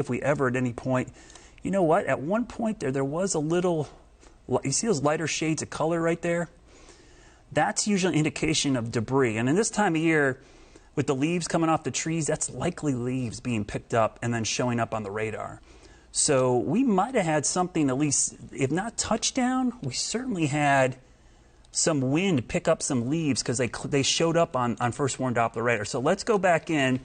if we ever at any point, you know what, at one point there was a little, you see those lighter shades of color right there? That's usually an indication of debris. And in this time of year, with the leaves coming off the trees, that's likely leaves being picked up and then showing up on the radar. So we might have had something, at least, if not touchdown, we certainly had some wind pick up some leaves because they showed up on first warn Doppler radar. So let's go back in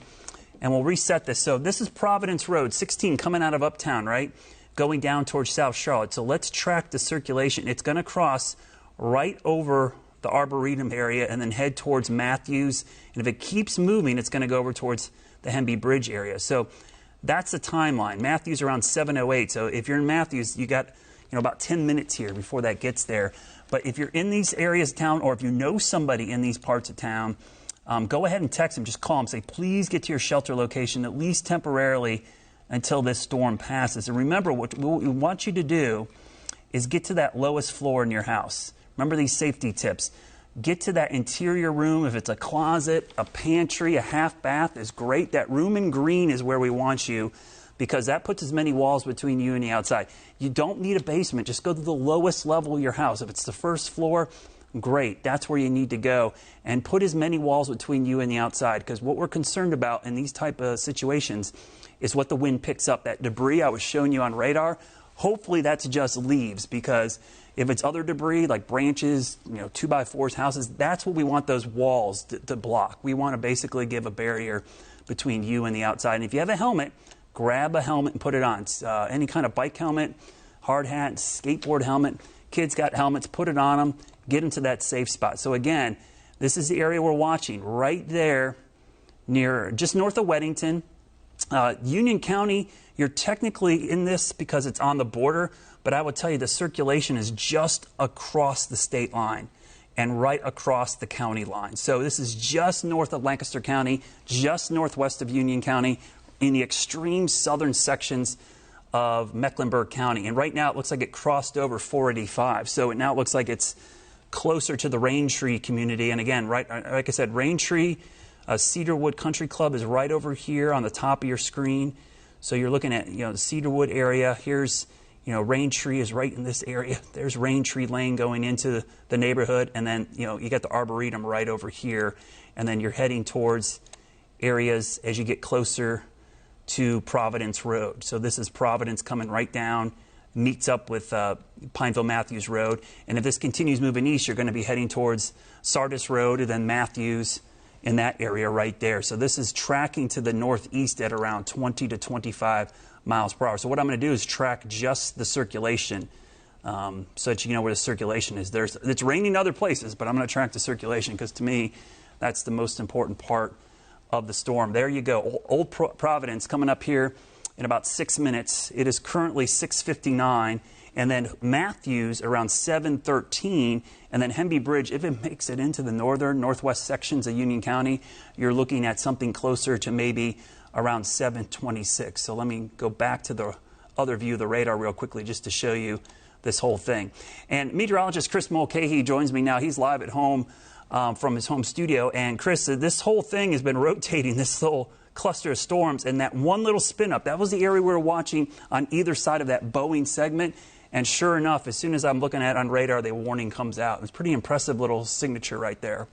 and we'll reset this. So this is Providence Road, 16 coming out of Uptown, right? Going down towards South Charlotte. So let's track the circulation. It's going to cross right over the Arboretum area and then head towards Matthews. And if it keeps moving, it's going to go over towards the Hemby Bridge area. So that's the timeline. Matthews around 7:08. So if you're in Matthews, you got about 10 minutes here before that gets there. But if you're in these areas of town, or if you know somebody in these parts of town, go ahead and text them. Just call them. Say, please get to your shelter location, at least temporarily, until this storm passes. And remember, what we want you to do is get to that lowest floor in your house. Remember these safety tips. Get to that interior room. If it's a closet, a pantry, a half bath is great. That room in green is where we want you, because that puts as many walls between you and the outside. You don't need a basement. Just go to the lowest level of your house. If it's the first floor, great. That's where you need to go. And put as many walls between you and the outside, because what we're concerned about in these type of situations is what the wind picks up. That debris I was showing you on radar, hopefully that's just leaves, because if it's other debris like branches, 2x4s, houses, that's what we want those walls to block. We want to basically give a barrier between you and the outside. And if you have a helmet, grab a helmet and put it on. Any kind of bike helmet, hard hat, skateboard helmet. Kids got helmets, put it on them, get them to that safe spot. So again, this is the area we're watching right there just north of Weddington. Union County, you're technically in this because it's on the border, but I would tell you the circulation is just across the state line and right across the county line. So this is just north of Lancaster County, just northwest of Union County, in the extreme southern sections of Mecklenburg County. And right now it looks like it crossed over 485. So now it looks like it's closer to the Raintree community. And again, like I said, Raintree, Cedarwood Country Club is right over here on the top of your screen. So you're looking at the Cedarwood area. Here's Raintree is right in this area. There's Raintree Lane going into the neighborhood, and then you got the Arboretum right over here, and then you're heading towards areas as you get closer to Providence Road. So this is Providence coming right down, meets up with Pineville Matthews Road, and if this continues moving east, you're going to be heading towards Sardis Road and then Matthews in that area right there. So this is tracking to the northeast at around 20 to 25 miles per hour. So what I'm going to do is track just the circulation so that you know where the circulation is. It's raining other places, but I'm going to track the circulation because to me that's the most important part of the storm. There you go. Old Providence coming up here in about 6 minutes. It is currently 6:59, and then Matthews around 7:13, and then Hemby Bridge, if it makes it into the northwest sections of Union County, you're looking at something closer to maybe around 7:26. So let me go back to the other view of the radar real quickly just to show you this whole thing. And meteorologist Chris Mulcahy joins me now. He's live at home from his home studio. And Chris, this whole thing has been rotating, this little cluster of storms, and that one little spin up, that was the area we were watching on either side of that bowing segment. And sure enough, as soon as I'm looking at it on radar, the warning comes out. It's a pretty impressive little signature right there.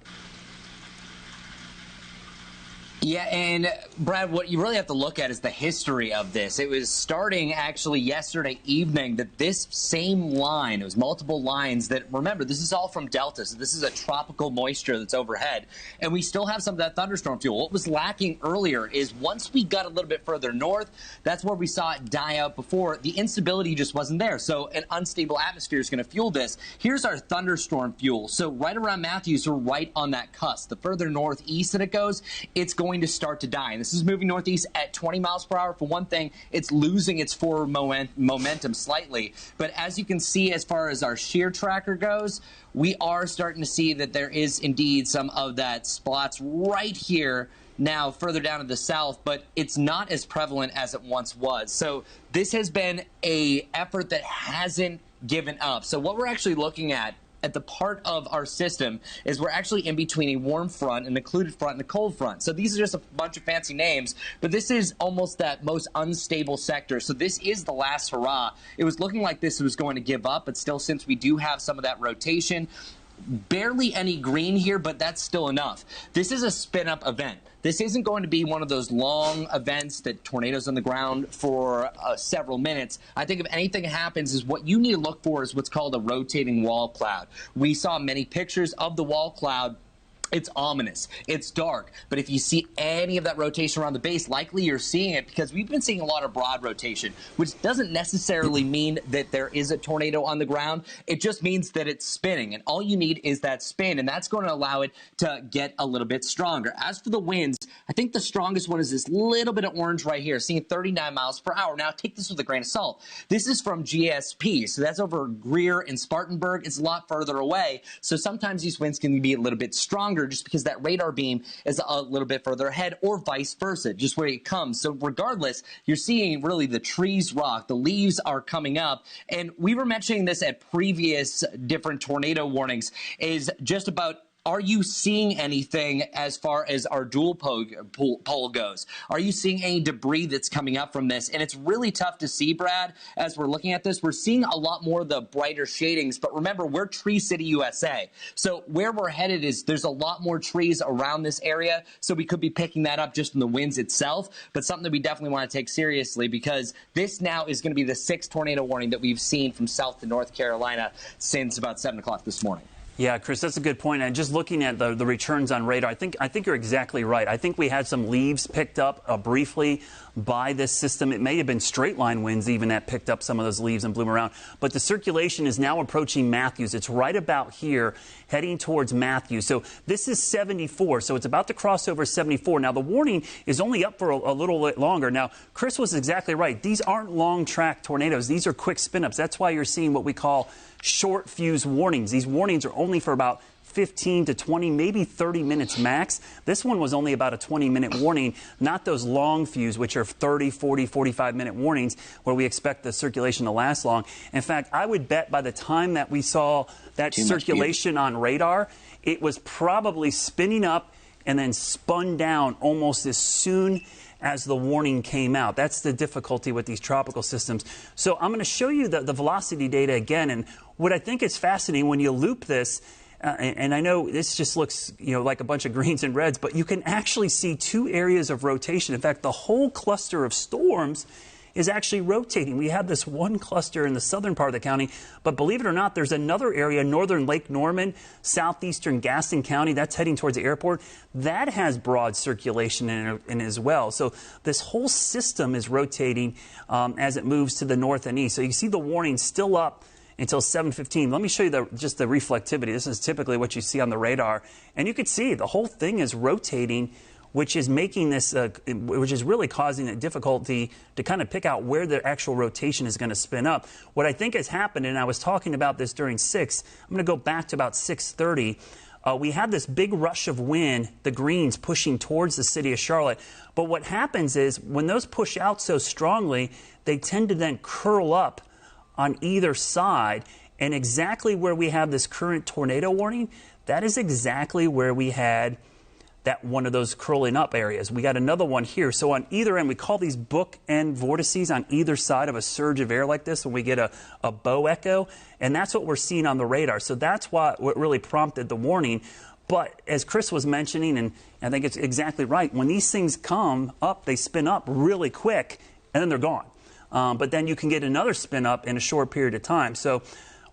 Yeah, and Brad, what you really have to look at is the history of this. It was starting actually yesterday evening that this same line, it was multiple lines that, remember, this is all from Delta, so this is a tropical moisture that's overhead, and we still have some of that thunderstorm fuel. What was lacking earlier is once we got a little bit further north, that's where we saw it die out before. The instability just wasn't there, so an unstable atmosphere is going to fuel this. Here's our thunderstorm fuel. So right around Matthews, we're right on that cusp. The further northeast that it goes, it's going to start to die. And this is moving northeast at 20 miles per hour. For one thing, it's losing its forward momentum slightly. But as you can see, as far as our shear tracker goes, we are starting to see that there is indeed some of that spots right here now further down to the south, but it's not as prevalent as it once was. So this has been an effort that hasn't given up. So what we're actually looking at at the part of our system is we're actually in between a warm front, an occluded front, and a cold front. So these are just a bunch of fancy names, but this is almost that most unstable sector. So this is the last hurrah. It was looking like this was going to give up, but still, since we do have some of that rotation, barely any green here, but that's still enough. This is a spin-up event. This isn't going to be one of those long events that tornadoes on the ground for several minutes. I think if anything happens is what you need to look for is what's called a rotating wall cloud. We saw many pictures of the wall cloud. It's ominous. It's dark. But if you see any of that rotation around the base, likely you're seeing it because we've been seeing a lot of broad rotation, which doesn't necessarily mean that there is a tornado on the ground. It just means that it's spinning, and all you need is that spin, and that's going to allow it to get a little bit stronger. As for the winds, I think the strongest one is this little bit of orange right here, seeing 39 miles per hour. Now, take this with a grain of salt. This is from GSP, so that's over Greer and Spartanburg. It's a lot further away, so sometimes these winds can be a little bit stronger just because that radar beam is a little bit further ahead, or vice versa, just where it comes. So regardless, you're seeing really the trees rock, the leaves are coming up, and we were mentioning this at previous different tornado warnings, is just about, are you seeing anything as far as our dual pole goes? Are you seeing any debris that's coming up from this? And it's really tough to see, Brad, as we're looking at this. We're seeing a lot more of the brighter shadings, but remember, we're Tree City, USA. So where we're headed is there's a lot more trees around this area, so we could be picking that up just from the winds itself, but something that we definitely want to take seriously because this now is going to be the 6th tornado warning that we've seen from South to North Carolina since about 7 o'clock this morning. Yeah, Chris, that's a good point. And just looking at the returns on radar, I think you're exactly right. I think we had some leaves picked up briefly by this system. It may have been straight line winds even that picked up some of those leaves and blew them around. But the circulation is now approaching Matthews. It's right about here, heading towards Matthews. So this is 74. So it's about to cross over 74. Now, the warning is only up for a little bit longer. Now, Chris was exactly right. These aren't long track tornadoes. These are quick spin-ups. That's why you're seeing what we call short fuse warnings. These warnings are only for about 15 to 20, maybe 30 minutes max. This one was only about a 20-minute warning, not those long fuse, which are 30, 40, 45-minute warnings where we expect the circulation to last long. In fact, I would bet by the time that we saw that circulation on radar, it was probably spinning up and then spun down almost as soon as the warning came out. That's the difficulty with these tropical systems. So I'm going to show you the velocity data again. And what I think is fascinating when you loop this, and I know this just looks, like a bunch of greens and reds, but you can actually see 2 areas of rotation. In fact, the whole cluster of storms is actually rotating. We have this one cluster in the southern part of the county, but believe it or not, there's another area, northern Lake Norman, southeastern Gaston County, that's heading towards the airport. That has broad circulation in it as well. So this whole system is rotating as it moves to the north and east. So you see the warning still up until 7:15. Let me show you just the reflectivity. This is typically what you see on the radar. And you can see the whole thing is rotating, which is making this, which is really causing it difficulty to kind of pick out where the actual rotation is going to spin up. What I think has happened, and I was talking about this during 6, I'm going to go back to about 6:30. We had this big rush of wind, the greens pushing towards the city of Charlotte. But what happens is when those push out so strongly, they tend to then curl up on either side. And exactly where we have this current tornado warning, that is exactly where we had that one of those curling up areas. We got another one here. So on either end, we call these bookend vortices on either side of a surge of air like this when we get a bow echo. And that's what we're seeing on the radar. So that's what really prompted the warning. But as Chris was mentioning, and I think it's exactly right, when these things come up, they spin up really quick, and then they're gone. But then you can get another spin up in a short period of time. So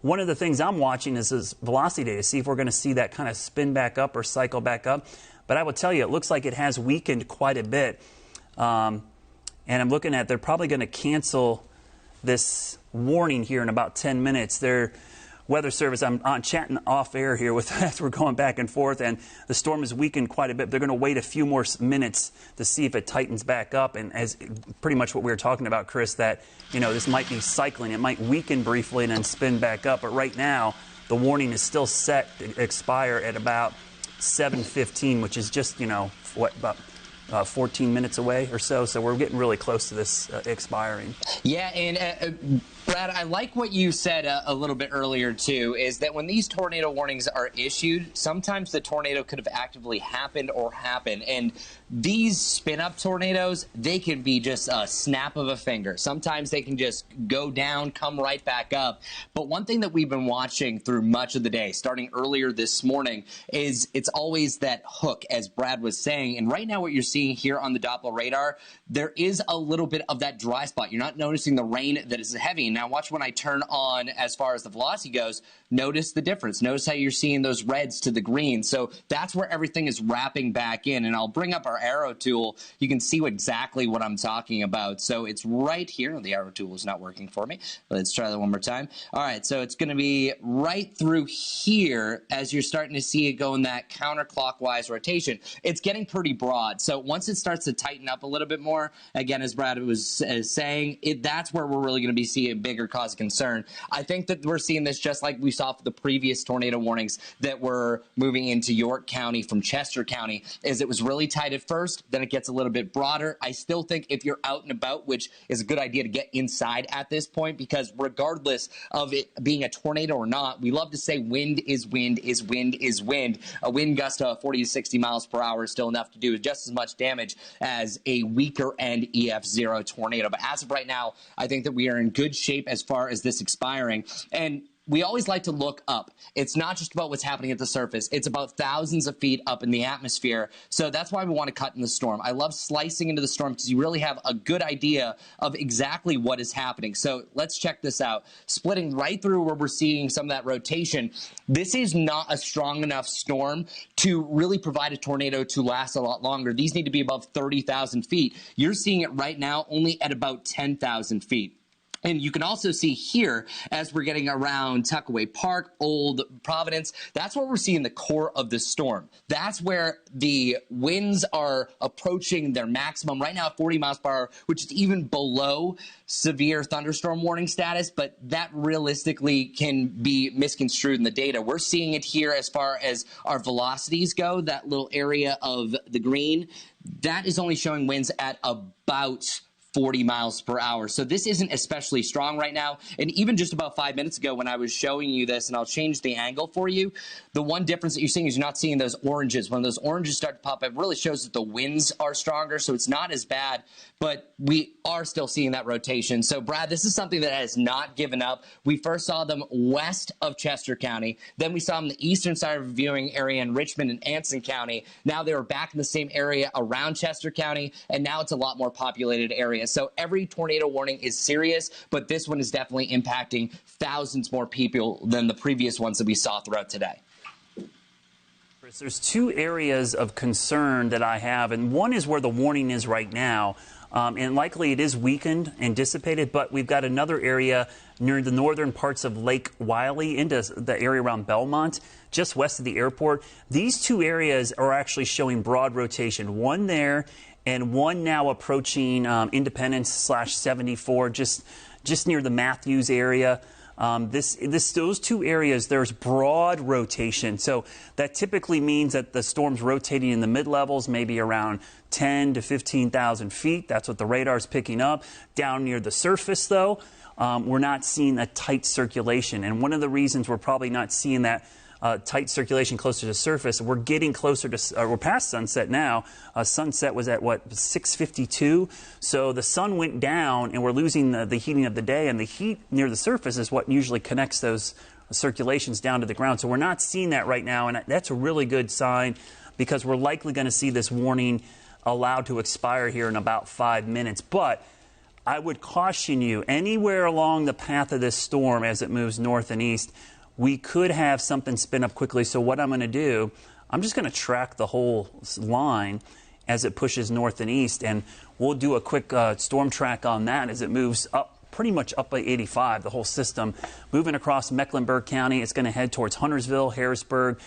one of the things I'm watching is this velocity data, see if we're going to see that kind of spin back up or cycle back up. But I will tell you, it looks like it has weakened quite a bit. And I'm looking at, they're probably going to cancel this warning here in about 10 minutes. Their weather service, I'm chatting off air here with as we're going back and forth, and the storm has weakened quite a bit. They're going to wait a few more minutes to see if it tightens back up. And as pretty much what we were talking about, Chris, that, this might be cycling. It might weaken briefly and then spin back up. But right now, the warning is still set to expire at about 7:15, which is just, about 14 minutes away or so. So we're getting really close to this expiring. Yeah, and Brad, I like what you said a little bit earlier, too, is that when these tornado warnings are issued, sometimes the tornado could have actively happened or happened. And these spin-up tornadoes, they can be just a snap of a finger. Sometimes they can just go down, come right back up. But one thing that we've been watching through much of the day, starting earlier this morning, is it's always that hook, as Brad was saying. And right now what you're seeing here on the Doppler radar, there is a little bit of that dry spot. You're not noticing the rain that is heavy. Now watch when I turn on as far as the velocity goes, notice the difference. Notice how you're seeing those reds to the green. So that's where everything is wrapping back in. And I'll bring up our arrow tool. You can see exactly what I'm talking about. So it's right here. The arrow tool is not working for me. Let's try that one more time. All right, so it's going to be right through here as you're starting to see it go in that counterclockwise rotation. It's getting pretty broad. So once it starts to tighten up a little bit more, again, as Brad was saying, that's where we're really going to be seeing a bigger cause of concern. I think that we're seeing this just like we saw for the previous tornado warnings that were moving into York County from Chester County, is it was really tight at first, then it gets a little bit broader. I still think if you're out and about, which is a good idea to get inside at this point, because regardless of it being a tornado or not, we love to say wind is wind is wind is wind. A wind gust of 40 to 60 miles per hour is still enough to do just as much damage as a weaker end EF0 tornado. But as of right now, I think that we are in good shape as far as this expiring. And we always like to look up. It's not just about what's happening at the surface. It's about thousands of feet up in the atmosphere. So that's why we want to cut in the storm. I love slicing into the storm because you really have a good idea of exactly what is happening. So let's check this out. Splitting right through where we're seeing some of that rotation, this is not a strong enough storm to really provide a tornado to last a lot longer. These need to be above 30,000 feet. You're seeing it right now only at about 10,000 feet. And you can also see here, as we're getting around Tuckaway Park, Old Providence, that's where we're seeing the core of the storm. That's where the winds are approaching their maximum right now at 40 miles per hour, which is even below severe thunderstorm warning status, but that realistically can be misconstrued in the data. We're seeing it here as far as our velocities go, that little area of the green. That is only showing winds at about 40 miles per hour. So this isn't especially strong right now. And even just about 5 minutes ago when I was showing you this, and I'll change the angle for you, the one difference that you're seeing is you're not seeing those oranges. When those oranges start to pop up, it really shows that the winds are stronger. So it's not as bad, but we are still seeing that rotation. So Brad, this is something that has not given up. We first saw them west of Chester County. Then we saw them in the eastern side of the viewing area in Richmond and Anson County. Now they were back in the same area around Chester County, and now it's a lot more populated area. So every tornado warning is serious, but this one is definitely impacting thousands more people than the previous ones that we saw throughout today. There's two areas of concern that I have, and one is where the warning is right now, and likely it is weakened and dissipated, but we've got another area near the northern parts of Lake Wylie into the area around Belmont, just west of the airport. These two areas are actually showing broad rotation, one there and one now approaching Independence/74, just near the Matthews area. Those two areas, there's broad rotation. So that typically means that the storm's rotating in the mid-levels, maybe around 10 to 15,000 feet. That's what the radar's picking up. Down near the surface, though, we're not seeing a tight circulation. And one of the reasons we're probably not seeing that tight circulation closer to the surface, we're getting closer to, we're past sunset now. Sunset was at, what, 6:52? So the sun went down, and we're losing the heating of the day, and the heat near the surface is what usually connects those circulations down to the ground. So we're not seeing that right now, and that's a really good sign because we're likely going to see this warning allowed to expire here in about 5 minutes. But I would caution you, anywhere along the path of this storm as it moves north and east, we could have something spin up quickly. So what I'm going to do, I'm just going to track the whole line as it pushes north and east, and we'll do a quick storm track on that as it moves up, pretty much up by 85, the whole system. Moving across Mecklenburg County, it's going to head towards Huntersville, Harrisburg,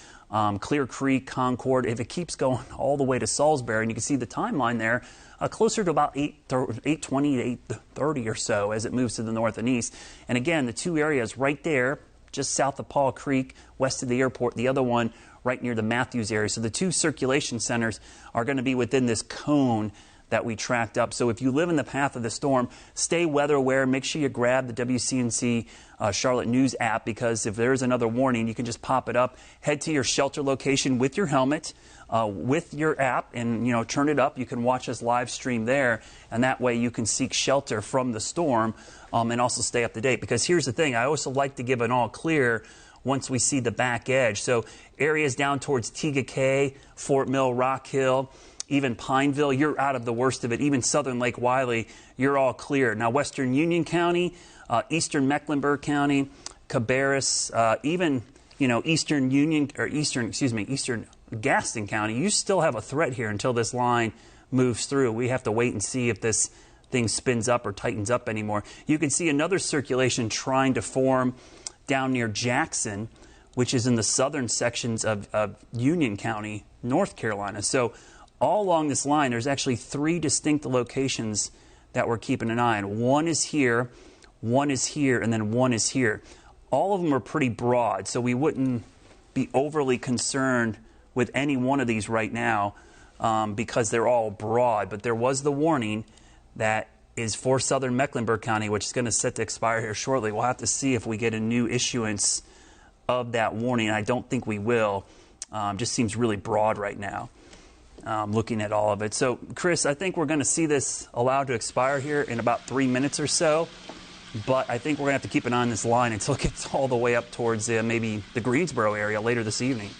Clear Creek, Concord. If it keeps going all the way to Salisbury, and you can see the timeline there, closer to about 8:20 to 8:30 or so as it moves to the north and east. And again, the two areas right there, just south of Paul Creek, west of the airport, the other one right near the Matthews area. So the two circulation centers are going to be within this cone that we tracked up. So if you live in the path of the storm, stay weather aware. Make sure you grab the WCNC Charlotte News app, because if there's another warning, you can just pop it up. Head to your shelter location with your helmet, with your app, and turn it up. You can watch us live stream there, and that way you can seek shelter from the storm and also stay up to date. Because here's the thing, I also like to give an all clear once we see the back edge. So areas down towards Tegakay, Fort Mill, Rock Hill, even Pineville, you're out of the worst of it. Even southern Lake Wylie, you're all clear. Now, western Union County, eastern Mecklenburg County, Cabarrus, even eastern Gaston County, you still have a threat here until this line moves through. We have to wait and see if this thing spins up or tightens up anymore. You can see another circulation trying to form down near Jackson, which is in the southern sections of Union County, North Carolina. So all along this line, there's actually 3 distinct locations that we're keeping an eye on. One is here, and then one is here. All of them are pretty broad, so we wouldn't be overly concerned with any one of these right now because they're all broad. But there was the warning that is for southern Mecklenburg County, which is going to set to expire here shortly. We'll have to see if we get a new issuance of that warning. I don't think we will. Just seems really broad right now. Looking at all of it. So, Chris, I think we're going to see this allowed to expire here in about 3 minutes or so. But I think we're going to have to keep an eye on this line until it gets all the way up towards maybe the Greensboro area later this evening.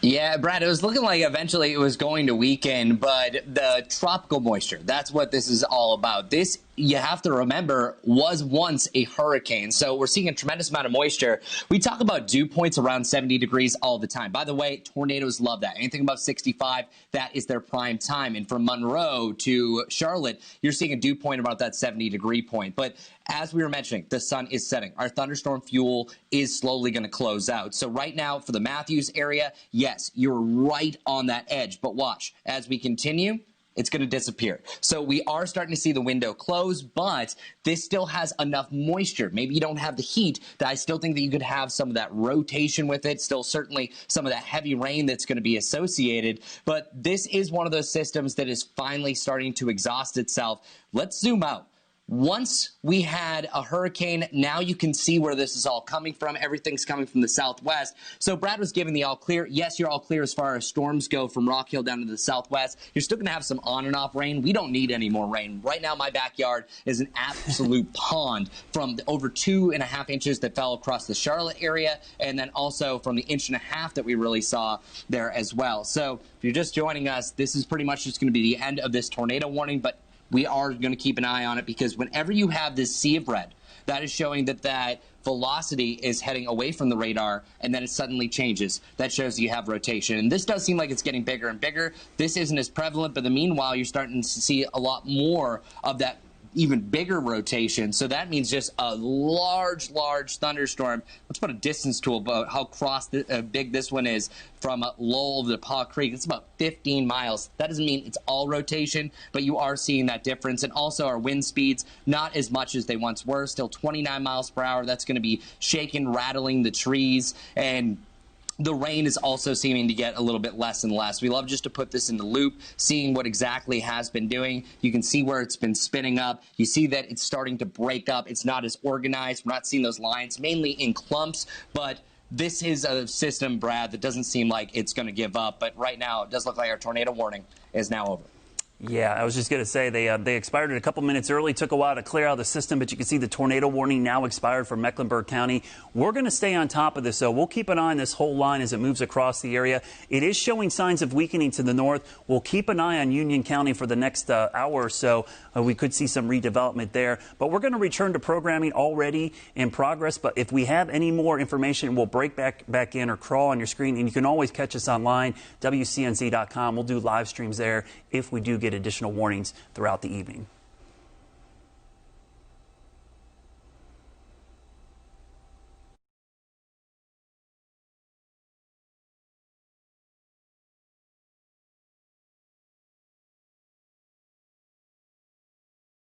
Yeah, Brad, it was looking like eventually it was going to weaken, but the tropical moisture, that's what this is all about. This, you have to remember, was once a hurricane. So we're seeing a tremendous amount of moisture. We talk about dew points around 70 degrees all the time. By the way, tornadoes love that. Anything above 65, that is their prime time. And from Monroe to Charlotte, you're seeing a dew point about that 70-degree point. But as we were mentioning, the sun is setting. Our thunderstorm fuel is slowly going to close out. So right now for the Matthews area, yes, you're right on that edge. But watch, as we continue, it's going to disappear. So we are starting to see the window close, but this still has enough moisture. Maybe you don't have the heat, that I still think that you could have some of that rotation with it, still certainly some of that heavy rain that's going to be associated. But this is one of those systems that is finally starting to exhaust itself. Let's zoom out. Once we had a hurricane, now you can see where this is all coming from. Everything's coming from the southwest. So Brad was giving the all clear. Yes, you're all clear as far as storms go from Rock Hill down to the southwest. You're still going to have some on and off rain. We don't need any more rain. Right now, my backyard is an absolute pond from the over 2.5 inches that fell across the Charlotte area, and then also from the 1.5 inches that we really saw there as well. So if you're just joining us, this is pretty much just going to be the end of this tornado warning, but we are going to keep an eye on it, because whenever you have this sea of red, that is showing that that velocity is heading away from the radar, and then it suddenly changes. That shows you have rotation. And this does seem like it's getting bigger and bigger. This isn't as prevalent, but in the meanwhile, you're starting to see a lot more of that even bigger rotation. So that means just a large thunderstorm. Let's put a distance tool about how big this one is from Lowell to Paw Creek. It's about 15 miles. That doesn't mean it's all rotation, but you are seeing that difference. And also our wind speeds, not as much as they once were, still 29 miles per hour. That's going to be shaking, rattling the trees, and the rain is also seeming to get a little bit less and less. We love just to put this in the loop, seeing what exactly has been doing. You can see where it's been spinning up. You see that it's starting to break up. It's not as organized. We're not seeing those lines, mainly in clumps, but this is a system, Brad, that doesn't seem like it's going to give up. But right now, it does look like our tornado warning is now over. Yeah, I was just going to say they expired it a couple minutes early. Took a while to clear out the system, but you can see the tornado warning now expired for Mecklenburg County. We're going to stay on top of this, though. We'll keep an eye on this whole line as it moves across the area. It is showing signs of weakening to the north. We'll keep an eye on Union County for the next hour or so. We could see some redevelopment there. But we're going to return to programming already in progress. But if we have any more information, we'll break back in or crawl on your screen. And you can always catch us online, WCNC.com. We'll do live streams there if we do get additional warnings throughout the evening.